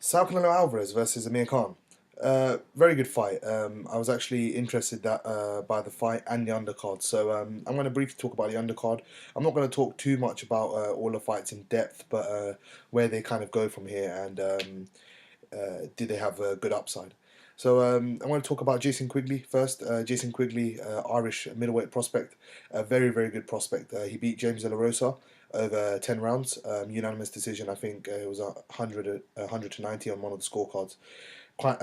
Saul Canelo Alvarez versus Amir Khan. Very good fight. I was actually interested by the fight and the undercard. So I'm going to briefly talk about the undercard. I'm not going to talk too much about all the fights in depth, but where they kind of go from here and did they have a good upside. So I want to talk about Jason Quigley first. Jason Quigley, Irish middleweight prospect, a very very good prospect. He beat James De La Rosa over 10 rounds, unanimous decision. I think it was 100 to 90 on one of the scorecards. Quite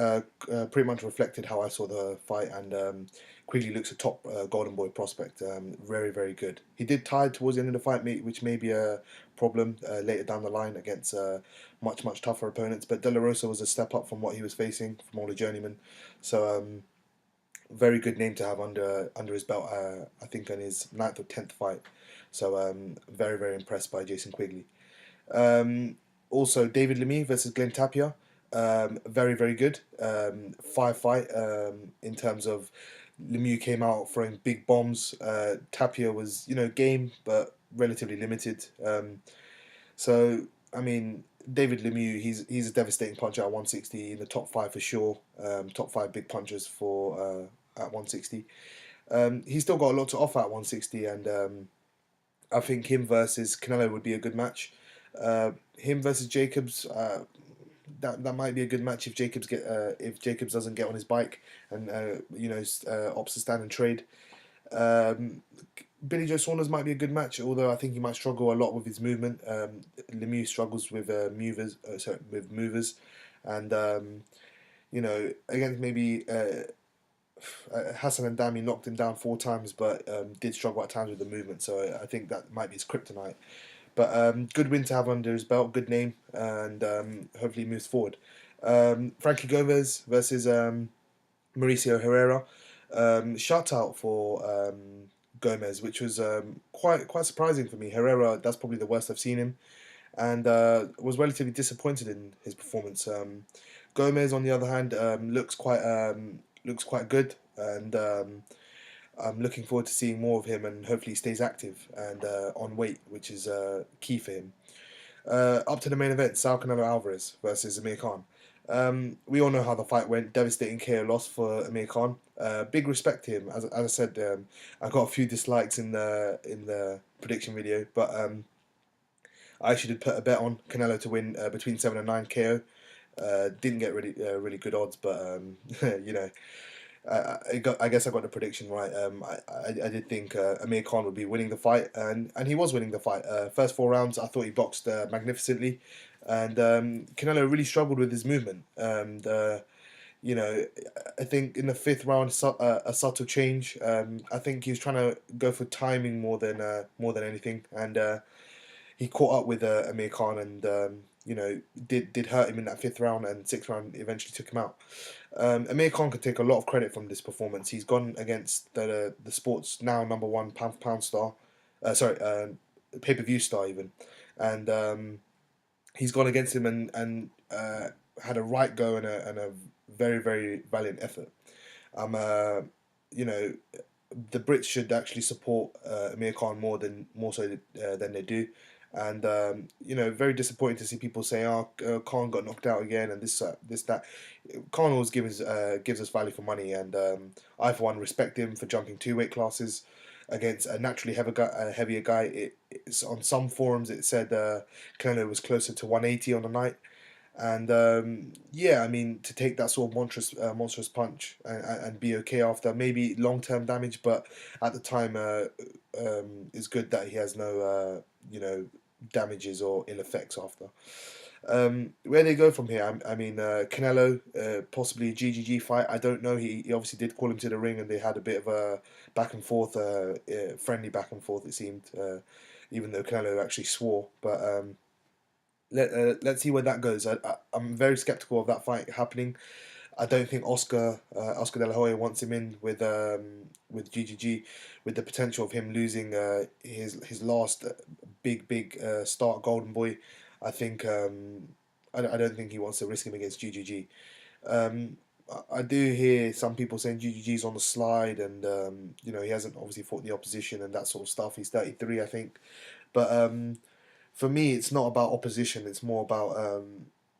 pretty much reflected how I saw the fight, and Quigley looks a top Golden Boy prospect. Very very good. He did tie towards the end of the fight, which may be a problem later down the line against much tougher opponents. But De La Rosa was a step up from what he was facing from all the journeymen. So very good name to have under his belt. I think on his ninth or 10th fight. So very very impressed by Jason Quigley. Also David Lemieux versus Glenn Tapia. Very very good. Five fight in terms of Lemieux came out throwing big bombs. Tapia was game but relatively limited. So I mean, David Lemieux, he's a devastating puncher at 160 in the top five for sure. Top five big punchers for at 160. He's still got a lot to offer at 160, and I think him versus Canelo would be a good match. Him versus Jacobs, that might be a good match if Jacobs doesn't get on his bike and opts to stand and trade. Um, Billy Joe Saunders might be a good match, although I think he might struggle a lot with his movement. Lemieux struggles with movers, and against maybe Hassan and Dami knocked him down four times, but did struggle at times with the movement. So I think that might be his kryptonite. But good win to have under his belt, good name, and hopefully he moves forward. Frankie Gomez versus Mauricio Herrera. Shutout for Gomez, which was quite surprising for me. Herrera, that's probably the worst I've seen him, and was relatively disappointed in his performance. Gomez, on the other hand, looks quite good, and I'm looking forward to seeing more of him, and hopefully he stays active and on weight, which is key for him. Up to the main event, Saul Canelo Alvarez versus Amir Khan. We all know how the fight went. Devastating KO loss for Amir Khan. Big respect to him. As I said, I got a few dislikes in the prediction video, but I actually did put a bet on Canelo to win between 7 and 9 KO. Didn't get really good odds, but you know. I guess I got the prediction right. I did think Amir Khan would be winning the fight, and he was winning the fight. First four rounds, I thought he boxed magnificently, and Canelo really struggled with his movement. And you know, I think in the fifth round, a subtle change. I think he was trying to go for timing more than anything, and he caught up with Amir Khan and did hurt him in that fifth round, and sixth round eventually took him out. Amir Khan could take a lot of credit from this performance. He's gone against the sport's now number one pound for pound star, pay per view star even, and he's gone against him and had a right go and a very very valiant effort. Um, uh, you know, the Brits should actually support Amir Khan more so than they do. And very disappointing to see people say, "Oh, Khan got knocked out again," and this that. Khan always gives us value for money, and I for one respect him for jumping two weight classes against a naturally heavier guy. It's on some forums it said Canelo was closer to 180 on the night, and yeah, I mean to take that sort of monstrous punch and be okay after maybe long term damage, but at the time it's good that he has no damages or ill effects after. Where they go from here, I mean, Canelo, possibly a GGG fight. I don't know. He obviously did call him to the ring, and they had a bit of a back and forth, friendly back and forth. It seemed, even though Canelo actually swore. But let's see where that goes. I'm very skeptical of that fight happening. I don't think Oscar De La Hoya wants him in with GGG, with the potential of him losing his last big start Golden Boy. I think I don't think he wants to risk him against GGG. I do hear some people saying GGG's on the slide, and he hasn't obviously fought the opposition and that sort of stuff. He's 33, I think, but for me, it's not about opposition. It's more about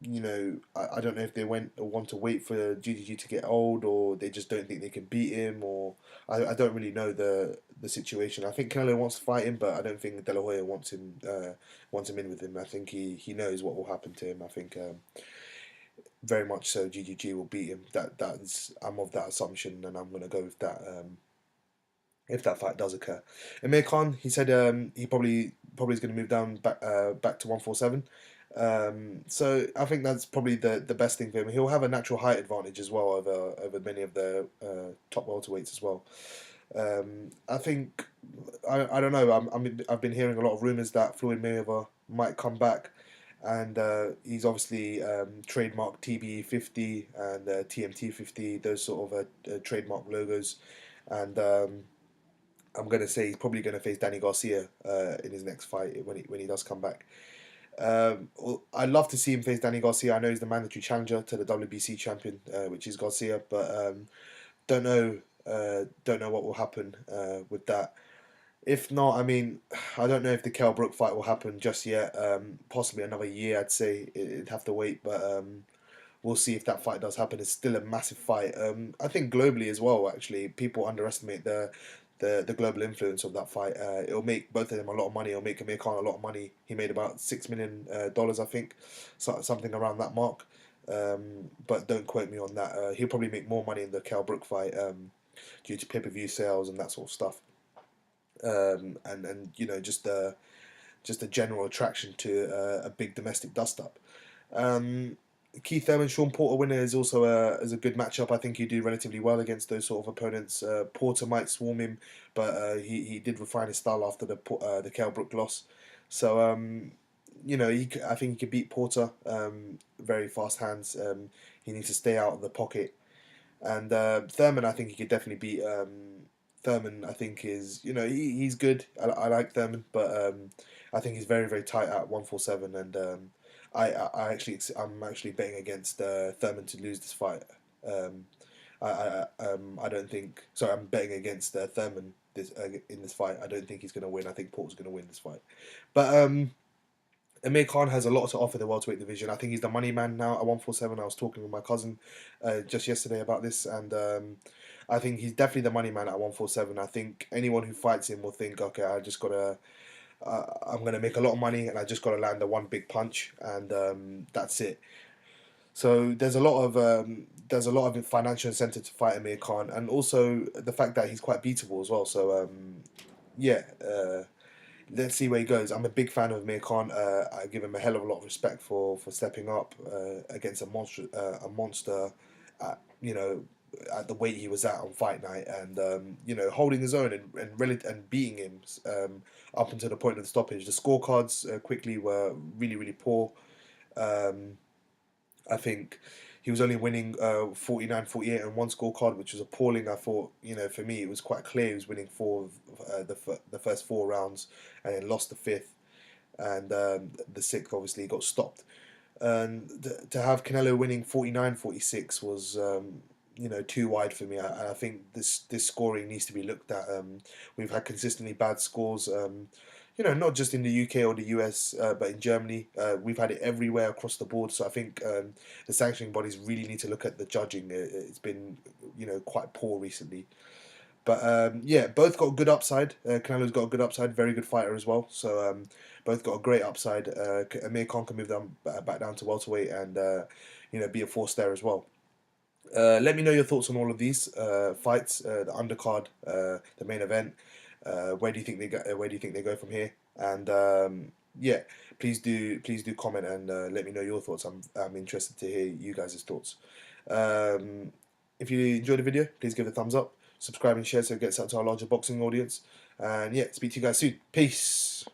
I don't know if they want to wait for GGG to get old, or they just don't think they can beat him, or I don't really know the situation. I think Canelo wants to fight him, but I don't think De La Hoya wants him in with him. I think he knows what will happen to him. I think very much so GGG will beat him. I'm of that assumption, and I'm gonna go with that. If that fight does occur, Amir Khan, he said he probably is going to move down back to 147. So I think that's probably the best thing for him. He'll have a natural height advantage as well over many of the top welterweights as well. I think I don't know. I've been hearing a lot of rumors that Floyd Mayweather might come back, and he's obviously trademarked TBE 50 and TMT 50, those sort of trademark logos, and I'm gonna say he's probably gonna face Danny Garcia in his next fight when he does come back. I'd love to see him face Danny Garcia. I know he's the mandatory challenger to the WBC champion, which is Garcia, but don't know don't know what will happen with that. If not, I mean, I don't know if the Kell Brook fight will happen just yet. Possibly another year, I'd say it'd have to wait, but we'll see if that fight does happen. It's still a massive fight. I think globally as well. Actually, people underestimate the global influence of that fight. It'll make both of them a lot of money. It'll make Amir Khan a lot of money. He made about $6 million, I think, something around that mark. But don't quote me on that. He'll probably make more money in the Kell Brook fight due to pay-per-view sales and that sort of stuff. And just a general attraction to a big domestic dust-up. Keith Thurman, Sean Porter winner is also a good matchup. I think he do relatively well against those sort of opponents. Porter might swarm him, but he did refine his style after the Kell Brook loss. So I think he could beat Porter. Very fast hands. He needs to stay out of the pocket. And Thurman, I think he could definitely beat. Thurman, I think is he's good. I like Thurman, but I think he's very very tight at 147, and I'm actually betting against Thurman to lose this fight. I don't think. Sorry, I'm betting against Thurman in this fight. I don't think he's going to win. I think Porter's going to win this fight, but Amir Khan has a lot to offer the welterweight division. I think he's the money man now at 147. I was talking with my cousin just yesterday about this, and I think he's definitely the money man at 147. I think anyone who fights him will think, okay, I'm gonna make a lot of money, and I just gotta land the one big punch, and that's it. So there's a lot of financial incentive to fight Amir Khan, and also the fact that he's quite beatable as well. So yeah. Let's see where he goes. I'm a big fan of Amir Khan. I give him a hell of a lot of respect for stepping up against a monster at, at the weight he was at on fight night, and holding his own and beating him up until the point of the stoppage. The scorecards quickly were really really poor. I think he was only winning 49-48 on one scorecard, which was appalling. I thought, for me, it was quite clear he was winning four of the first four rounds, and then lost the fifth, and the sixth obviously got stopped. And to have Canelo winning 49-46 was, too wide for me. I think this scoring needs to be looked at. We've had consistently bad scores. Not just in the UK or the US, but in Germany. We've had it everywhere across the board. So I think the sanctioning bodies really need to look at the judging. It's been, quite poor recently. But yeah, both got a good upside. Canelo's got a good upside, very good fighter as well. So both got a great upside. Amir Khan can move them back down to welterweight and be a force there as well. Let me know your thoughts on all of these fights, the undercard, the main event. Where do you think they go? Where do you think they go from here? And yeah, please do comment and let me know your thoughts. I'm interested to hear you guys' thoughts. If you enjoyed the video, please give it a thumbs up, subscribe and share so it gets out to our larger boxing audience. And yeah, speak to you guys soon. Peace.